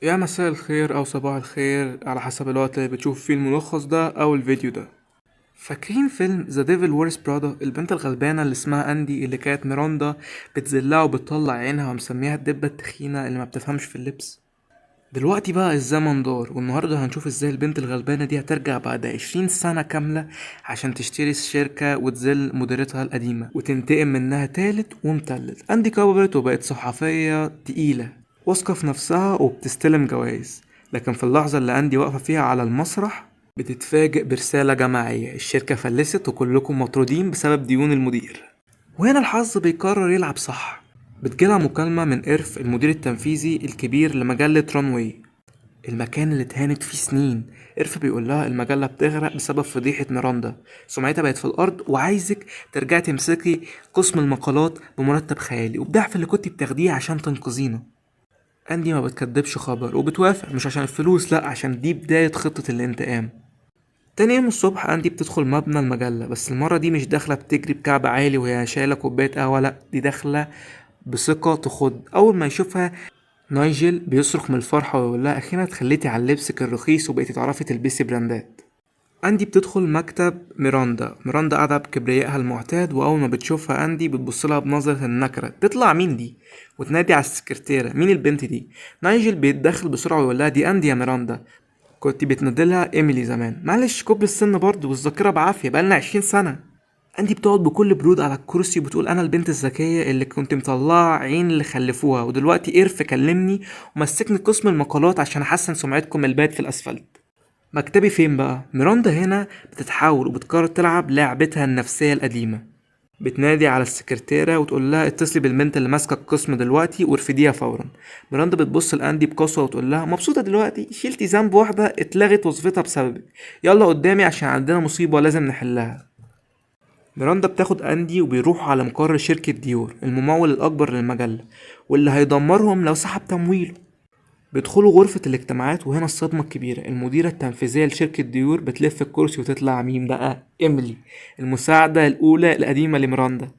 يا مساء الخير أو صباح الخير على حسب الوقت اللي بتشوف فيه الملخص ده أو الفيديو ده. فاكرين فيلم ذا ديفل ويرز برادا؟ البنت الغلبانة اللي اسمها أندي اللي كانت ميراندا بتذلها وبتطلع عينها ومسميها الدبة التخينة اللي ما بتفهمش في اللبس. دلوقتي بقى الزمن دار، والنهاردة هنشوف ازاي البنت الغلبانة دي هترجع بعد 20 سنة كاملة عشان تشتري الشركة وتذل مديرتها القديمة وتنتقم منها تالت ومتلت. أندي كبرت وبقت صحفية تقيلة واثقة في نفسها وبتستلم جوائز، لكن في اللحظة اللي أندي واقفة فيها على المسرح بتتفاجئ برسالة جماعية: الشركة فلست وكلكم مطرودين بسبب ديون المدير. وهنا الحظ بيقرر يلعب صح. بتجيلها مكالمة من إيرف المدير التنفيذي الكبير لمجلة رانوي، المكان اللي اتهانت فيه سنين. إيرف بيقول لها المجلة بتغرق بسبب فضيحة ميراندا، سمعتها بقت في الأرض، وعايزك ترجعي تمسكي قسم المقالات بمرتب خيالي وبضعف اللي كنت بتاخديه عشان تنقذينا. أندي ما بتكدبش خبر وبتوافق، مش عشان الفلوس لأ، عشان دي بداية خطة الانتقام. تاني يوم الصبح أندي بتدخل مبنى المجلة، بس المرة دي مش داخلة بتجري بكعب عالي وهي شايلة كوباية قهوة، لأ دي داخلة بثقة تخض. أول ما يشوفها نايجل بيصرخ من الفرحة ويقول لها أخيرا اتخليتي عن لبسك الرخيص وبقيتي تعرفي تلبسي براندات. أندي بتدخل مكتب ميراندا قاعدة بكبريائها المعتاد، وأول ما بتشوفها أندي بتبصلها بنظرة النكرة: تطلع مين دي؟ وتنادي على السكرتيرة: مين البنت دي؟ نايجل بيتدخل بسرعة ويقول لها دي أندي يا ميراندا، كنت بتنادلها إيميلي زمان، معلش كبر السن برضه والذاكرة بعافية، بقالنا 20 سنة. أندي بتقعد بكل برود على الكرسي وبتقول أنا البنت الذكية اللي كنت مطلعة عين اللي خلفوها، ودلوقتي إيرف كلمني ومسكني قسم المقالات عشان أحسن سمعتكم البات في الأسفلت. مكتبي فين بقى؟ ميراندا هنا بتتحول وبتقرر تلعب لعبتها النفسية القديمة. بتنادي على السكرتيرة وتقول لها اتصلي بالبنت اللي ماسكة القسم دلوقتي وارفديها فورا. ميراندا بتبص لأندي بقسوة وتقول لها مبسوطة دلوقتي؟ شيلتي ذنب واحدة اتلغت وظيفتها بسببك، يلا قدامي عشان عندنا مصيبة لازم نحلها. ميراندا بتاخد أندي وبيروحوا على مقر شركة ديور الممول الأكبر للمجلة، واللي هيدمرهم لو سحب تمويله. بيدخلوا غرفة الاجتماعات، وهنا الصدمة الكبيرة: المديرة التنفيذية لشركة ديور بتلف الكرسي وتطلع مين بقى؟ إيميلي، المساعدة الأولى القديمة لميراندا.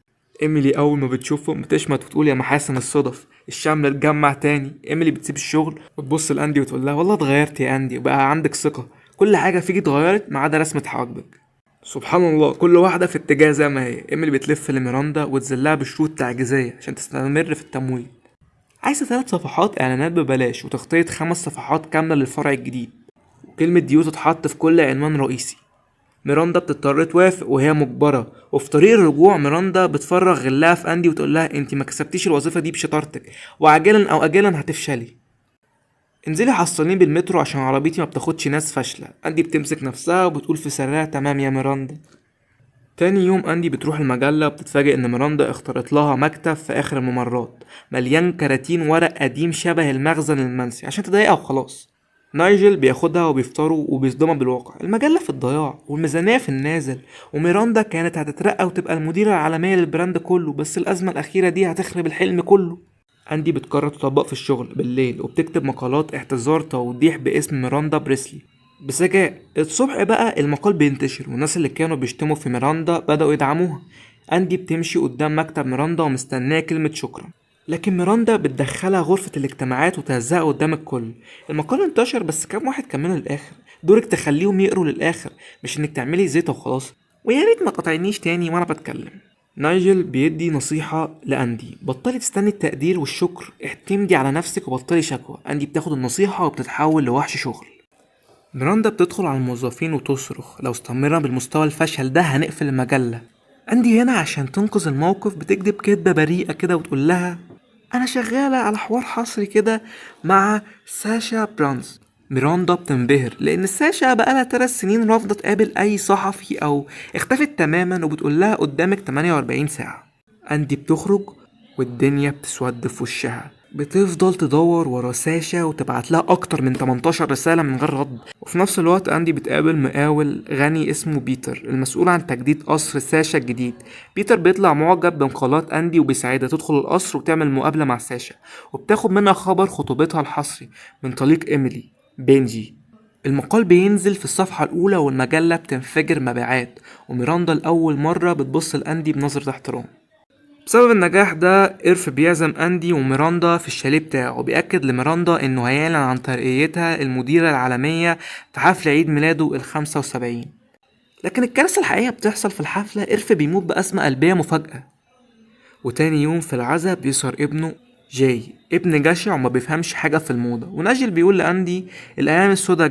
إيميلي أول ما بتشوفهم بتشمت وتقول يا محاسن الصدف، الشمل اتجمع تاني. إيميلي بتسيب الشغل وتبص لأندي وتقول لها والله اتغيرت يا أندي وبقى عندك ثقة، كل حاجة فيكي اتغيرت ما عدا رسمة حواجبك. سبحان الله، كل واحدة في اتجاه زي ما هي. إيميلي بتلف لميراندا وتذلها بشروط تعجيزية عشان تستمر في التمويل: عايزة 3 صفحات إعلانات ببلاش وتغطية 5 صفحات كاملة للفرع الجديد، وكلمة ديو تتحط في كل عنوان رئيسي. ميراندا بتضطر توافق وهي مجبرة، وفي طريق الرجوع ميراندا بتفرغ غلها في أندي وتقول لها انتي ما كسبتيش الوظيفة دي بشطارتك، وعاجلا أو آجلا هتفشلي. انزلي حصليني بالمترو عشان عربيتي ما بتاخدش ناس فاشلة. أندي بتمسك نفسها وبتقول في سرها تمام يا ميراندا. تاني يوم أندي بتروح المجلة وبتتفاجئ إن ميراندا اختارت لها مكتب في آخر الممرات مليان كراتين ورق قديم شبه المخزن المنسي عشان تضايقها وخلاص. نايجل بياخدها وبيفطروا وبيصدمها بالواقع: المجلة في الضياع والميزانية في النازل، وميراندا كانت هتترقى وتبقى المديرة العالمية للبراند كله، بس الأزمة الأخيرة دي هتخرب الحلم كله. أندي بتقرر تطبق في الشغل بالليل وبتكتب مقالات اعتذار توضيح باسم ميراندا بريسلي بذكاء. الصبح بقى المقال بينتشر والناس اللي كانوا بيشتموا في ميراندا بدأوا يدعموها. أندي بتمشي قدام مكتب ميراندا ومستنية كلمة شكرا، لكن ميراندا بتدخلها غرفة الاجتماعات وتهزقها قدام الكل. المقال انتشر بس كام واحد كملوا للآخر؟ دورك تخليهم يقروا للآخر، مش انك تعملي زيطة وخلاص. ويا ريت ما تقاطعنيش تاني وانا بتكلم. نايجل بيدي نصيحة لأندي: بطلي تستني التقدير والشكر، اعتمدي على نفسك وبطلي شكوى. أندي بتاخد النصيحة وبتتحول لوحش شغل. ميراندا بتدخل على الموظفين وتصرخ لو استمرنا بالمستوى الفشل ده هنقفل المجلة. أندي هنا عشان تنقذ الموقف بتكذب كدبة بريئة كده وتقول لها أنا شغالة على حوار حصري كده مع ساشا برانز. ميراندا بتنبهر لأن ساشا بقالها 3 سنين رافضة تقابل أي صحفي أو اختفت تماما، وبتقول لها قدامك 48 ساعة. أندي بتخرج والدنيا بتسود في وشها، بتفضل تدور ورا ساشا وتبعت لها اكتر من 18 رسالة من غير رد. وفي نفس الوقت أندي بتقابل مقاول غني اسمه بيتر المسؤول عن تجديد قصر ساشا الجديد. بيتر بيطلع معجب بمقالات أندي وبيساعدها تدخل القصر وتعمل مقابلة مع ساشا، وبتاخد منها خبر خطوبتها الحصري من طليق إيميلي بنجي. المقال بينزل في الصفحة الأولى والمجلة بتنفجر مبيعات، وميراندا لأول مرة بتبص لأندي بنظرة احترام. بسبب النجاح ده إرف بيعزم أندي وميراندا في الشاليه بتاعه، وبيأكد لميراندا إنه هيعلن عن ترقيتها المديرة العالمية في حفل عيد ميلاده ال75. لكن الكارثة الحقيقية بتحصل في الحفلة. إرف بيموت بأزمة قلبية مفاجأة، وتاني يوم في العزا بيظهر ابنه جاي، ابن جشع وما بيفهمش حاجة في الموضة. وناجل بيقول لأندي الأيام السوداء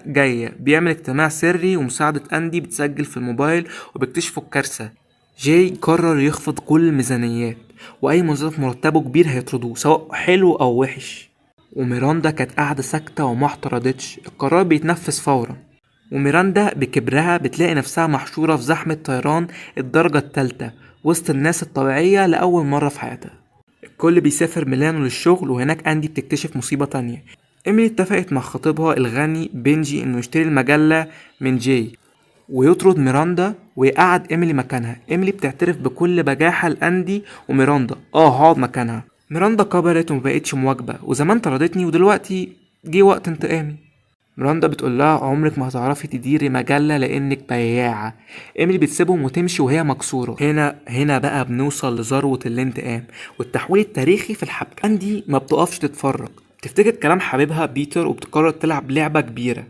جاية. بيعمل اجتماع سري ومساعدة أندي بتسجل في الموبايل وبيكتشفوا الكارثة. جاي قرر يخفض كل الميزانيات، وأي موظف مرتبه كبير هيطردوه سواء حلو أو وحش. وميراندا كانت قاعدة ساكتة وما اعترضتش. القرار بيتنفذ فورا، وميراندا بكبرها بتلاقي نفسها محشورة في زحمة طيران الدرجة التالتة وسط الناس الطبيعية لأول مرة في حياتها. الكل بيسافر ميلانو للشغل، وهناك أندي بتكتشف مصيبة تانية. إيميلي اتفقت مع خطيبها الغني بنجي إنه يشتري المجلة من جاي ويطرد ميراندا ويقعد إيميلي مكانها. إيميلي بتعترف بكل بجاحة لأندي وميراندا هقعد مكانها. ميراندا كبرت ومبقتش مواكبة، وزمان طردتني ودلوقتي جه وقت انتقامي. ميراندا بتقول لها عمرك ما هتعرفي تديري مجلة لانك بياعة. ايميلي بتسيبهم وتمشي وهي مكسورة. هنا بقى بنوصل لذروة الانتقام والتحويل التاريخي في الحبكة. اندي ما بتقفش تتفرج، بتفتكر كلام حبيبها بيتر وبتقرر تلعب لعبة كبيرة.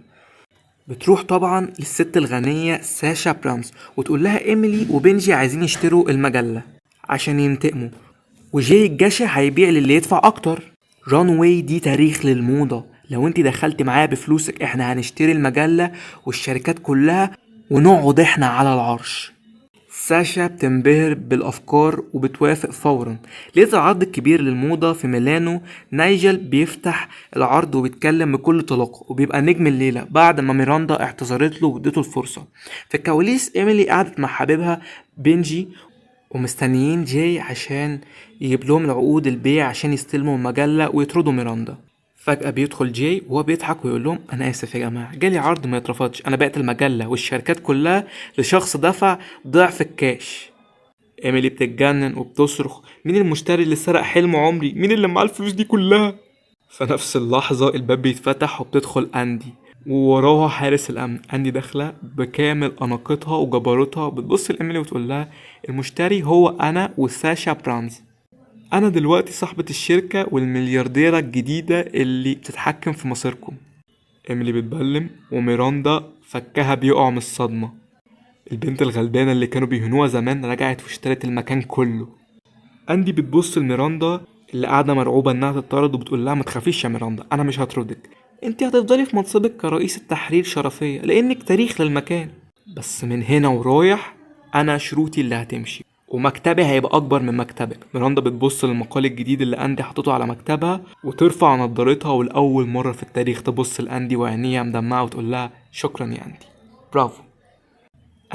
بتروح طبعا للست الغنية ساشا برامز وتقول لها ايميلي وبنجي عايزين يشتروا المجلة عشان ينتقموا، وجاي الجشع هيبيع للي يدفع اكتر. رانواي دي تاريخ للموضة. لو انت دخلت معايا بفلوسك احنا هنشتري المجلة والشركات كلها ونقعد احنا على العرش. ساشا بتنبهر بالافكار وبتوافق فورا. لقيت العرض الكبير للموضة في ميلانو. نايجل بيفتح العرض وبيتكلم بكل طلاقة وبيبقى نجم الليلة بعد ما ميراندا اعتذرت له واديته الفرصة. في الكواليس ايميلي قعدت مع حبيبها بنجي ومستنيين جاي عشان يجيب لهم العقود البيع عشان يستلموا المجلة ويطردوا ميراندا. فجأة بيدخل جاي وهو بيضحك ويقول لهم أنا آسف يا جماعة، جالي عرض ما يترفضش، أنا بعت المجلة والشركات كلها لشخص دفع ضعف الكاش. إيميلي بتتجنن وبتصرخ مين المشتري اللي سرق حلم عمري؟ مين اللي معاه الفلوس دي كلها؟ في نفس اللحظة الباب بيتفتح وبتدخل أندي ووراها حارس الأمن. أندي داخلة بكامل أناقتها وجبروتها، بتبص لإيميلي وتقول لها المشتري هو أنا وساشا برانز. أنا دلوقتي صاحبة الشركة والمليارديرة الجديدة اللي بتتحكم في مصيركم. إيميلي بتبلم وميراندا فكها بيقع من الصدمة. البنت الغلبانة اللي كانوا بيهنوها زمان رجعت واشترت المكان كله. أندي بتبص لميراندا اللي قاعدة مرعوبة انها تطرد وبتقول لها ما تخافيش يا ميراندا، انا مش هطردك، انت هتفضلي في منصبك كرئيس التحرير شرفية لانك تاريخ للمكان، بس من هنا ورايح انا شروطي اللي هتمشي ومكتبي هيبقى اكبر من مكتبك. ميراندا بتبص للمقال الجديد اللي اندي حطته على مكتبها وترفع نظارتها ولاول مرة في التاريخ تبص لاندي وعينيها مدمعة وتقول لها شكرا يا اندي، برافو.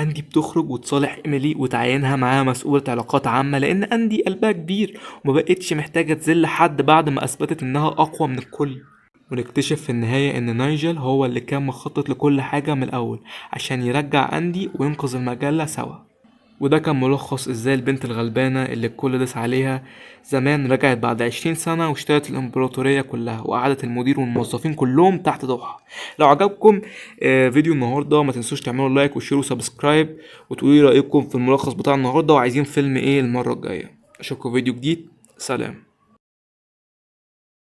أندي بتخرج وتصالح إيميلي وتعينها معاها مسؤولة علاقات عامة لأن أندي قلبها كبير ومبقتش محتاجة تذل حد بعد ما أثبتت إنها أقوى من الكل. ونكتشف في النهاية إن نايجل هو اللي كان مخطط لكل حاجة من الأول عشان يرجع أندي وينقذ المجلة سوا. وده كان ملخص ازاي البنت الغلبانة اللي الكل داس عليها زمان رجعت بعد 20 سنة واشترت الامبراطورية كلها وقعدت المدير والموظفين كلهم تحت ضوحها. لو عجبكم فيديو النهاردة ما تنسوش تعملوا لايك وشيروا وسبسكرايب وتقولوا رأيكم في الملخص بتاع النهاردة وعايزين فيلم ايه المرة الجاية. اشوفكم فيديو جديد، سلام.